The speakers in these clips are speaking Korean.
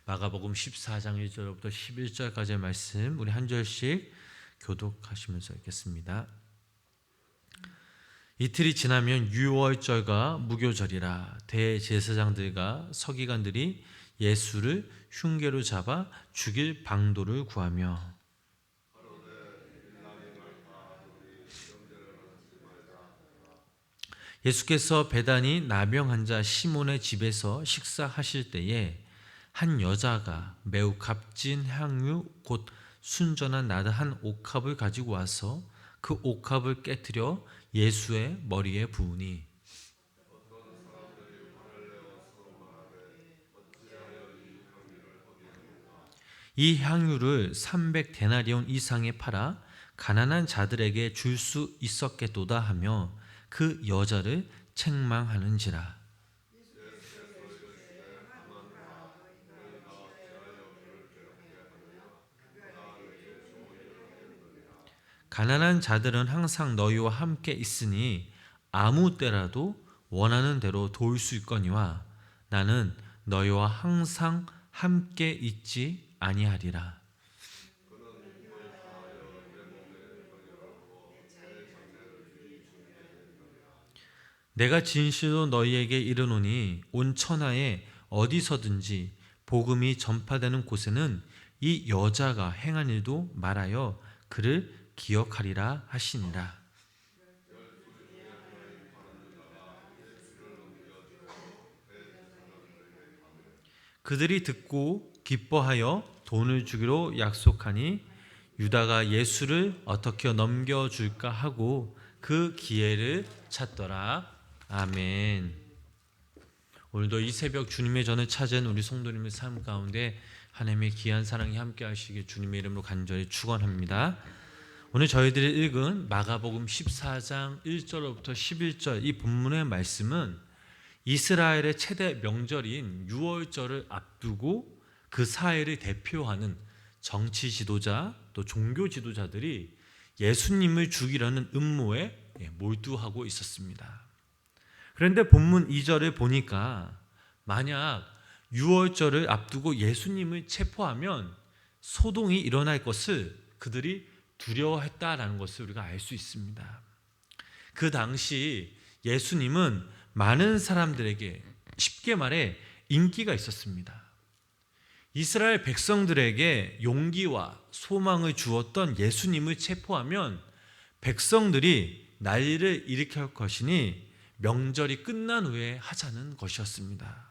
마가복음 14장 1절부터 11절까지의 말씀 우리 한 절씩 교독하시면서 읽겠습니다. 이틀이 지나면 유월절과 무교절이라 대제사장들과 서기관들이 예수를 흉계로 잡아 죽일 방도를 구하며 예수께서 베다니 나병 환자 시몬의 집에서 식사하실 때에 한 여자가 매우 값진 향유 곧 순전한 나드 한 옥합을 가지고 와서 그 옥합을 깨뜨려 예수의 머리에 부으니 이 향유를 300데나리온 이상에 팔아 가난한 자들에게 줄 수 있었겠도다 하며 그 여자를 책망하는지라. 가난한 자들은 항상 너희와 함께 있으니 아무 때라도 원하는 대로 도울 수 있거니와 나는 너희와 항상 함께 있지 아니하리라. 내가 진실로 너희에게 이르노니 온 천하에 어디서든지 복음이 전파되는 곳에는 이 여자가 행한 일도 말하여 그를 기억하리라 하시니라. 그들이 듣고 기뻐하여 돈을 주기로 약속하니 유다가 예수를 어떻게 넘겨줄까 하고 그 기회를 찾더라. 아멘. 오늘도 이 새벽 주님의 전을 찾은 우리 성도님의 삶 가운데 하나님의 귀한 사랑이 함께 하시길 주님의 이름으로 간절히 축원합니다. 오늘 저희들이 읽은 마가복음 14장 1절부터 11절 이 본문의 말씀은 이스라엘의 최대 명절인 유월절을 앞두고 그 사회를 대표하는 정치 지도자 또 종교 지도자들이 예수님을 죽이려는 음모에 몰두하고 있었습니다. 그런데 본문 2절을 보니까 만약 유월절을 앞두고 예수님을 체포하면 소동이 일어날 것을 그들이 두려워했다라는 것을 우리가 알 수 있습니다. 그 당시 예수님은 많은 사람들에게 쉽게 말해 인기가 있었습니다. 이스라엘 백성들에게 용기와 소망을 주었던 예수님을 체포하면 백성들이 난리를 일으킬 것이니 명절이 끝난 후에 하자는 것이었습니다.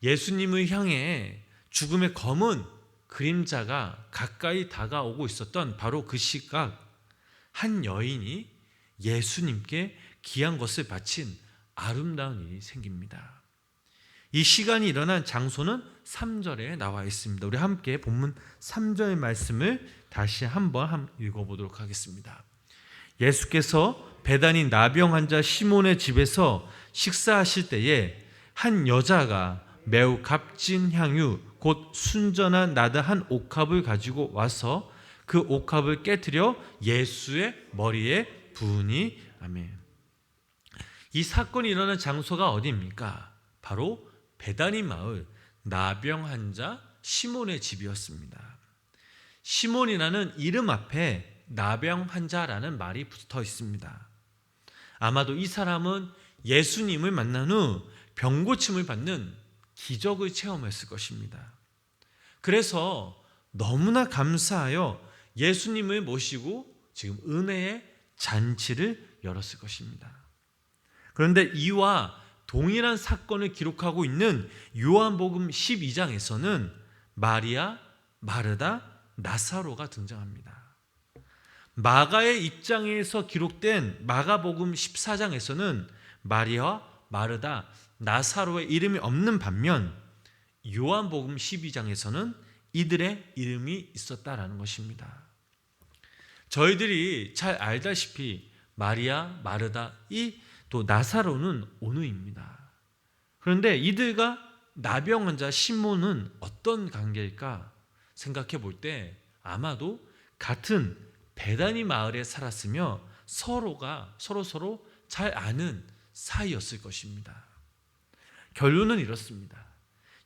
예수님을 향해 죽음의 검은 그림자가 가까이 다가오고 있었던 바로 그 시각 한 여인이 예수님께 귀한 것을 바친 아름다운 일이 생깁니다. 이 시간이 일어난 장소는 3절에 나와 있습니다. 우리 함께 본문 3절 말씀을 다시 한번 읽어보도록 하겠습니다. 예수께서 베다니 나병 환자 시몬의 집에서 식사하실 때에 한 여자가 매우 값진 향유 곧 순전한 나드 한 옥합을 가지고 와서 그 옥합을 깨뜨려 예수의 머리에 부으니 아멘. 이 사건이 일어난 장소가 어디입니까? 바로 베다니 마을 나병 환자 시몬의 집이었습니다. 시몬이라는 이름 앞에 나병 환자라는 말이 붙어 있습니다. 아마도 이 사람은 예수님을 만난 후 병고침을 받는 기적을 체험했을 것입니다. 그래서 너무나 감사하여 예수님을 모시고 지금 은혜의 잔치를 열었을 것입니다. 그런데 이와 동일한 사건을 기록하고 있는 요한복음 12장에서는 마리아, 마르다, 나사로가 등장합니다. 마가의 입장에서 기록된 마가복음 14장에서는 마리아, 마르다, 나사로의 이름이 없는 반면 요한복음 12장에서는 이들의 이름이 있었다라는 것입니다. 저희들이 잘 알다시피 마리아, 마르다, 또 나사로는 온유입니다. 그런데 이들과 나병 환자 시몬은 어떤 관계일까 생각해 볼 때 아마도 같은 베다니 마을에 살았으며 서로 잘 아는 사이였을 것입니다. 결론은 이렇습니다.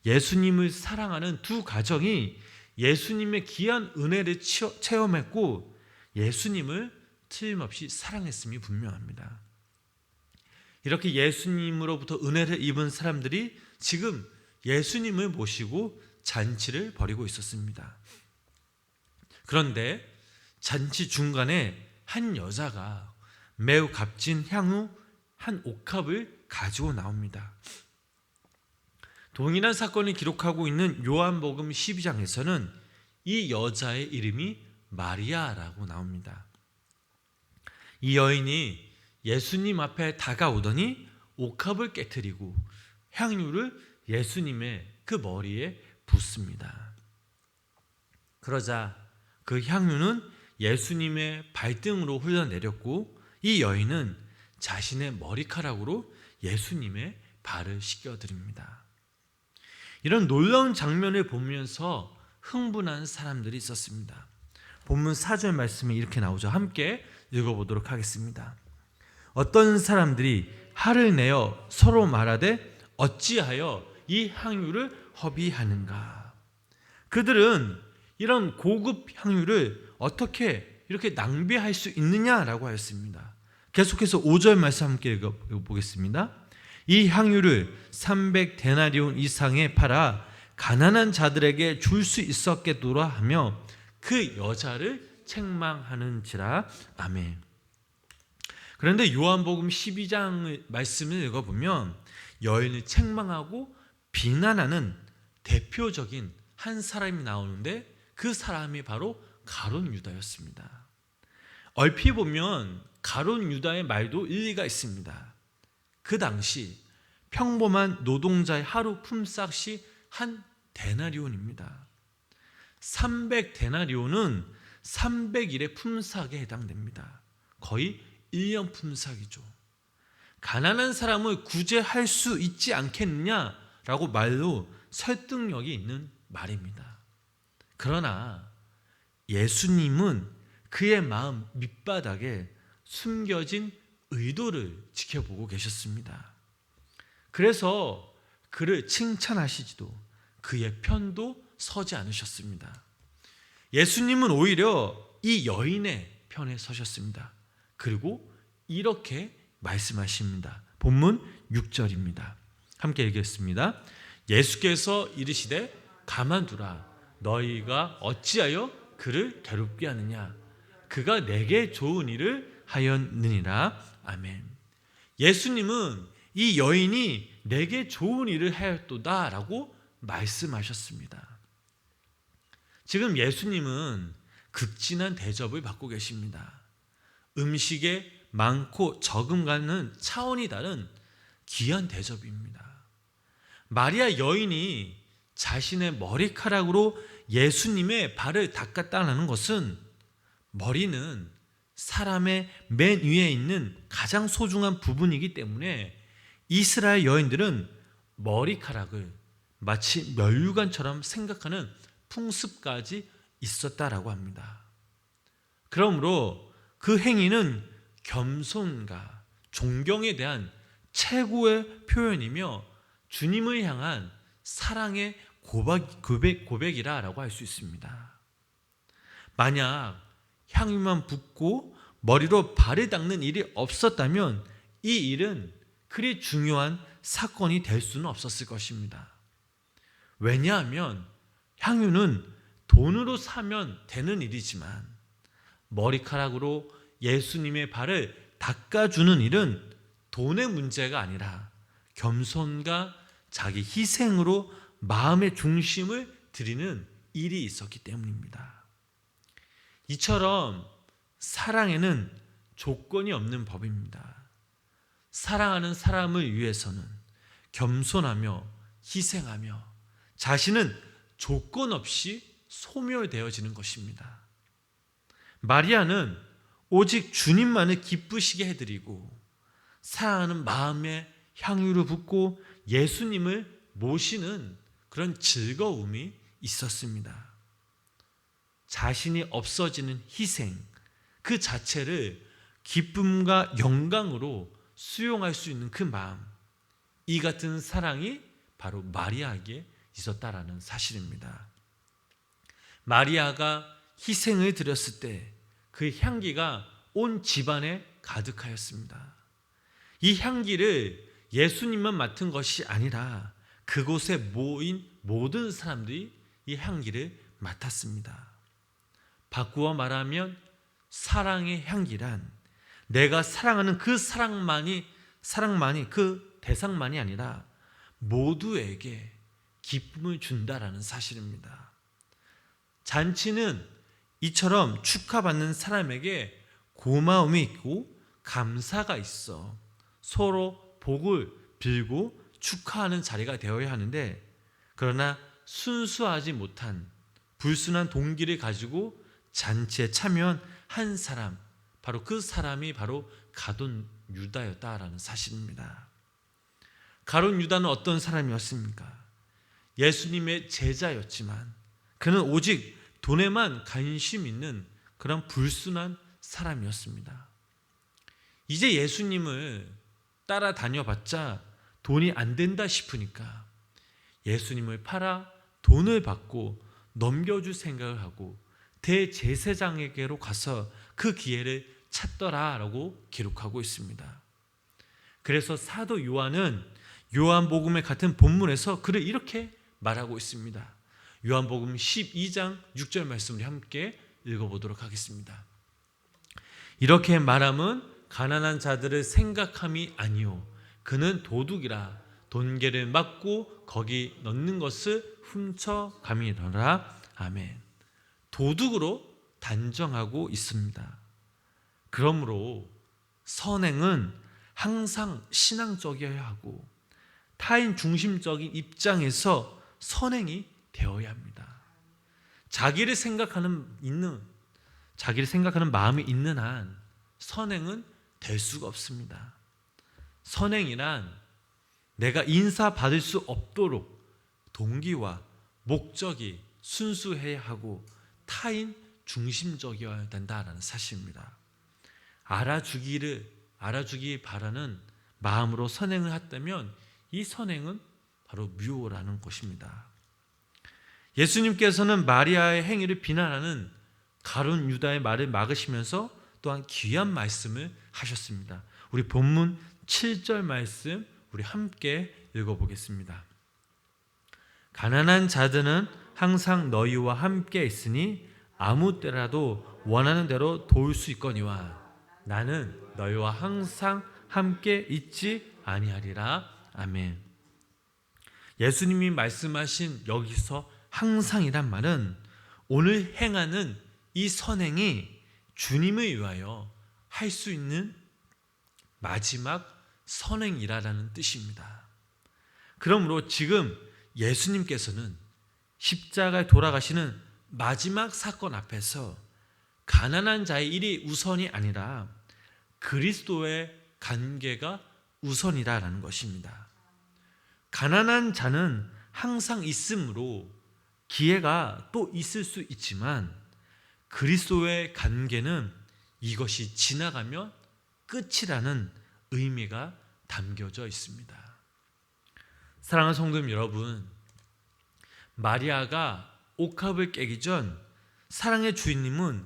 예수님을 사랑하는 두 가정이 예수님의 귀한 은혜를 체험했고 예수님을 틀림없이 사랑했음이 분명합니다. 이렇게 예수님으로부터 은혜를 입은 사람들이 지금 예수님을 모시고 잔치를 벌이고 있었습니다. 그런데 잔치 중간에 한 여자가 매우 값진 향유 한 옥합을 가지고 나옵니다. 동일한 사건을 기록하고 있는 요한복음 12장에서는 이 여자의 이름이 마리아라고 나옵니다. 이 여인이 예수님 앞에 다가오더니 옥합을 깨트리고 향유를 예수님의 그 머리에 붓습니다. 그러자 그 향유는 예수님의 발등으로 흘러내렸고 이 여인은 자신의 머리카락으로 예수님의 발을 씻겨드립니다. 이런 놀라운 장면을 보면서 흥분한 사람들이 있었습니다. 본문 4절 말씀이 이렇게 나오죠. 함께 읽어보도록 하겠습니다. 어떤 사람들이 화를 내어 서로 말하되 어찌하여 이 향유를 허비하는가. 그들은 이런 고급 향유를 어떻게 이렇게 낭비할 수 있느냐라고 하였습니다. 계속해서 5절 말씀 함께 읽어보겠습니다. 이 향유를 300데나리온 이상에 팔아 가난한 자들에게 줄 수 있었겠노라 하며 그 여자를 책망하는지라. 아멘. 그런데 요한복음 12장 말씀을 읽어보면 여인을 책망하고 비난하는 대표적인 한 사람이 나오는데 그 사람이 바로 가룟 유다였습니다. 얼핏 보면 가룟 유다의 말도 일리가 있습니다. 그 당시 평범한 노동자의 하루 품삯이 한 데나리온입니다. 300데나리온은 300일의 품삯에 해당됩니다. 거의 1년 품삯이죠. 가난한 사람을 구제할 수 있지 않겠느냐라고 말로 설득력이 있는 말입니다. 그러나 예수님은 그의 마음 밑바닥에 숨겨진 의도를 지켜보고 계셨습니다. 그래서 그를 칭찬하시지도 그의 편도 서지 않으셨습니다. 예수님은 오히려 이 여인의 편에 서셨습니다. 그리고 이렇게 말씀하십니다. 본문 6절입니다. 함께 읽겠습니다. 예수께서 이르시되 가만두라. 너희가 어찌하여 그를 괴롭게 하느냐. 그가 내게 좋은 일을 하였느니라. 아멘. 예수님은 이 여인이 내게 좋은 일을 하였도다 라고 말씀하셨습니다. 지금 예수님은 극진한 대접을 받고 계십니다. 음식에 많고 적음과는 차원이 다른 귀한 대접입니다. 마리아 여인이 자신의 머리카락으로 예수님의 발을 닦았다는 것은 머리는 사람의 맨 위에 있는 가장 소중한 부분이기 때문에 이스라엘 여인들은 머리카락을 마치 면류관처럼 생각하는 풍습까지 있었다라고 합니다. 그러므로 그 행위는 겸손과 존경에 대한 최고의 표현이며 주님을 향한 사랑의 고백이라고 할 수 있습니다. 만약 향유만 붓고 머리로 발을 닦는 일이 없었다면 이 일은 그리 중요한 사건이 될 수는 없었을 것입니다. 왜냐하면 향유는 돈으로 사면 되는 일이지만 머리카락으로 예수님의 발을 닦아주는 일은 돈의 문제가 아니라 겸손과 자기 희생으로 마음의 중심을 드리는 일이 있었기 때문입니다. 이처럼 사랑에는 조건이 없는 법입니다. 사랑하는 사람을 위해서는 겸손하며 희생하며 자신은 조건 없이 소멸되어지는 것입니다. 마리아는 오직 주님만을 기쁘시게 해드리고 사랑하는 마음에 향유를 붓고 예수님을 모시는 그런 즐거움이 있었습니다. 자신이 없어지는 희생 그 자체를 기쁨과 영광으로 수용할 수 있는 그 마음, 이 같은 사랑이 바로 마리아에게 있었다라는 사실입니다. 마리아가 희생을 드렸을 때 그 향기가 온 집안에 가득하였습니다. 이 향기를 예수님만 맡은 것이 아니라 그곳에 모인 모든 사람들이 이 향기를 맡았습니다. 바꾸어 말하면 사랑의 향기란 내가 사랑하는 그 사랑만이 그 대상만이 아니라 모두에게 기쁨을 준다라는 사실입니다. 잔치는 이처럼 축하받는 사람에게 고마움이 있고 감사가 있어 서로 복을 빌고 축하하는 자리가 되어야 하는데, 그러나 순수하지 못한 불순한 동기를 가지고 잔치에 참여한 한 사람, 바로 그 사람이 바로 가룟 유다였다라는 사실입니다. 가룟 유다는 어떤 사람이었습니까? 예수님의 제자였지만 그는 오직 돈에만 관심 있는 그런 불순한 사람이었습니다. 이제 예수님을 따라다녀봤자 돈이 안 된다 싶으니까 예수님을 팔아 돈을 받고 넘겨줄 생각을 하고 대제사장에게로 가서 그 기회를 찾더라라고 기록하고 있습니다. 그래서 사도 요한은 요한복음의 같은 본문에서 그를 이렇게 말하고 있습니다. 요한복음 12장 6절 말씀을 함께 읽어보도록 하겠습니다. 이렇게 말함은 가난한 자들을 생각함이 아니요 그는 도둑이라 돈계를 맞고 거기 넣는 것을 훔쳐감이더라. 아멘. 도둑으로 단정하고 있습니다. 그러므로 선행은 항상 신앙적이어야 하고 타인 중심적인 입장에서 선행이 되어야 합니다. 자기를 생각하는 마음이 있는 한 선행은 될 수가 없습니다. 선행이란 내가 인사받을 수 없도록 동기와 목적이 순수해야 하고 타인 중심적이어야 된다라는 사실입니다. 알아주기 바라는 마음으로 선행을 했다면 이 선행은 바로 묘라는 것입니다. 예수님께서는 마리아의 행위를 비난하는 가룟 유다의 말을 막으시면서 또한 귀한 말씀을 하셨습니다. 우리 본문 7절 말씀 우리 함께 읽어보겠습니다. 가난한 자들은 항상 너희와 함께 있으니 아무 때라도 원하는 대로 도울 수 있거니와 나는 너희와 항상 함께 있지 아니하리라. 아멘. 예수님이 말씀하신 여기서 항상이란 말은 오늘 행하는 이 선행이 주님을 위하여 할 수 있는 마지막 선행이라는 뜻입니다. 그러므로 지금 예수님께서는 십자가에 돌아가시는 마지막 사건 앞에서 가난한 자의 일이 우선이 아니라 그리스도의 관계가 우선이라는 것입니다. 가난한 자는 항상 있으므로 기회가 또 있을 수 있지만 그리스도의 관계는 이것이 지나가면 끝이라는 의미가 담겨져 있습니다. 사랑하는 성도님 여러분, 마리아가 옥합을 깨기 전 사랑의 주인님은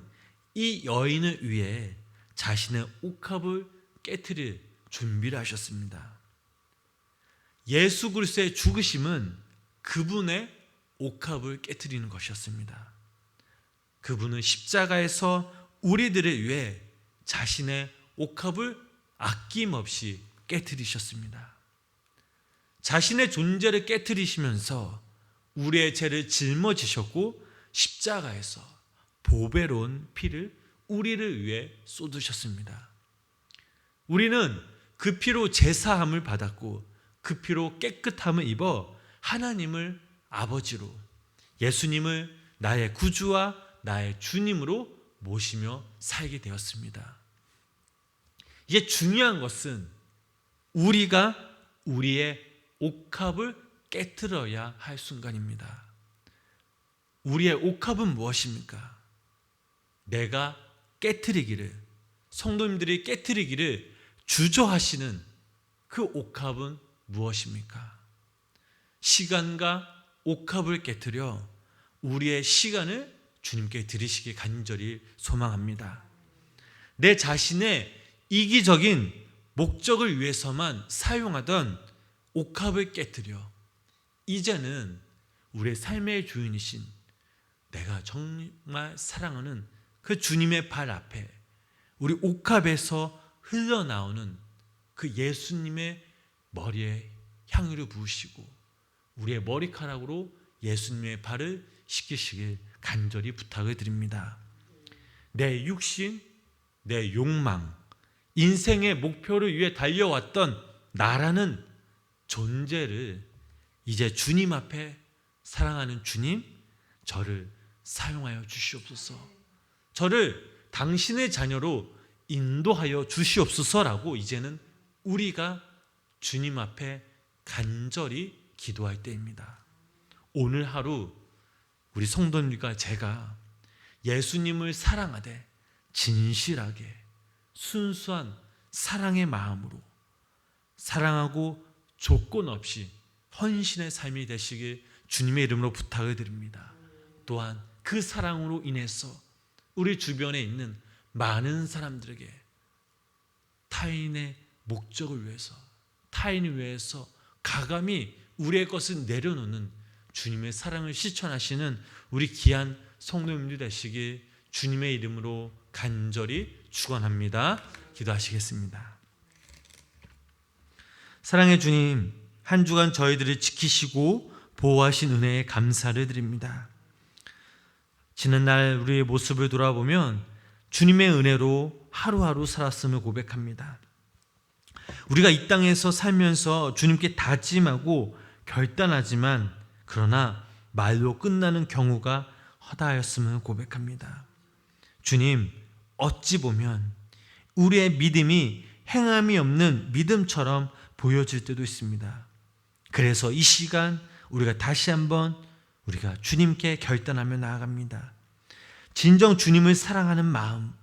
이 여인을 위해 자신의 옥합을 깨트릴 준비를 하셨습니다. 예수 그리스도의 죽으심은 그분의 옥합을 깨트리는 것이었습니다. 그분은 십자가에서 우리들을 위해 자신의 옥합을 아낌없이 깨트리셨습니다. 자신의 존재를 깨트리시면서 우리의 죄를 짊어지셨고 십자가에서 보배로운 피를 우리를 위해 쏟으셨습니다. 우리는 그 피로 제사함을 받았고 그 피로 깨끗함을 입어 하나님을 아버지로, 예수님을 나의 구주와 나의 주님으로 모시며 살게 되었습니다. 이제 중요한 것은 우리가 우리의 옥합을 깨트려야 할 순간입니다. 우리의 옥합은 무엇입니까? 내가 깨트리기를, 성도님들이 깨트리기를 주저하시는 그 옥합은 무엇입니까? 시간과 옥합을 깨트려 우리의 시간을 주님께 드리시길 간절히 소망합니다. 내 자신의 이기적인 목적을 위해서만 사용하던 옥합을 깨트려 이제는 우리의 삶의 주인이신 내가 정말 사랑하는 그 주님의 발 앞에 우리 옥합에서 흘러나오는 그 예수님의 머리에 향유를 부으시고 우리의 머리카락으로 예수님의 발을 씻기시길 간절히 부탁을 드립니다. 내 육신, 내 욕망, 인생의 목표를 위해 달려왔던 나라는 존재를 이제 주님 앞에 사랑하는 주님, 저를 사용하여 주시옵소서. 저를 당신의 자녀로 인도하여 주시옵소서라고 이제는 우리가 주님 앞에 간절히 기도할 때입니다. 오늘 하루 우리 성도님과 제가 예수님을 사랑하되 진실하게 순수한 사랑의 마음으로 사랑하고 조건 없이 헌신의 삶이 되시길 주님의 이름으로 부탁을 드립니다. 또한 그 사랑으로 인해서 우리 주변에 있는 많은 사람들에게 타인의 목적을 위해서 타인을 위해서 가감히 우리의 것을 내려놓는 주님의 사랑을 실천하시는 우리 귀한 성도님들 되시길 주님의 이름으로 간절히 축원합니다. 기도하시겠습니다. 사랑의 주님, 한 주간 저희들을 지키시고 보호하신 은혜에 감사를 드립니다. 지난 날 우리의 모습을 돌아보면 주님의 은혜로 하루하루 살았음을 고백합니다. 우리가 이 땅에서 살면서 주님께 다짐하고 결단하지만 그러나 말로 끝나는 경우가 허다하였음을 고백합니다. 주님, 어찌 보면 우리의 믿음이 행함이 없는 믿음처럼 보여질 때도 있습니다. 그래서 이 시간 우리가 다시 한번 우리가 주님께 결단하며 나아갑니다. 진정 주님을 사랑하는 마음,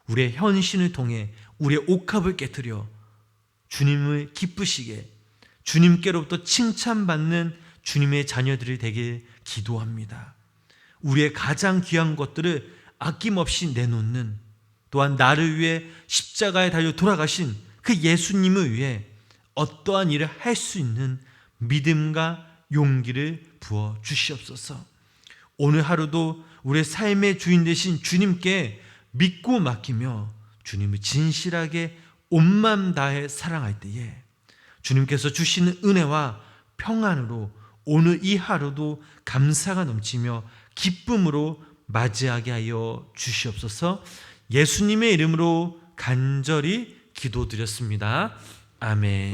우리의 헌신을 통해 우리의 옥합을 깨트려 주님을 기쁘시게 주님께로부터 칭찬받는 주님의 자녀들이 되길 기도합니다. 우리의 가장 귀한 것들을 아낌없이 내놓는, 또한 나를 위해 십자가에 달려 돌아가신 그 예수님을 위해 어떠한 일을 할 수 있는 믿음과 용기를 부어 주시옵소서. 오늘 하루도 우리의 삶의 주인 되신 주님께 믿고 맡기며 주님을 진실하게 온 마음 다해 사랑할 때에 주님께서 주시는 은혜와 평안으로 오늘 이 하루도 감사가 넘치며 기쁨으로 맞이하게 하여 주시옵소서. 예수님의 이름으로 간절히 기도드렸습니다. 아멘.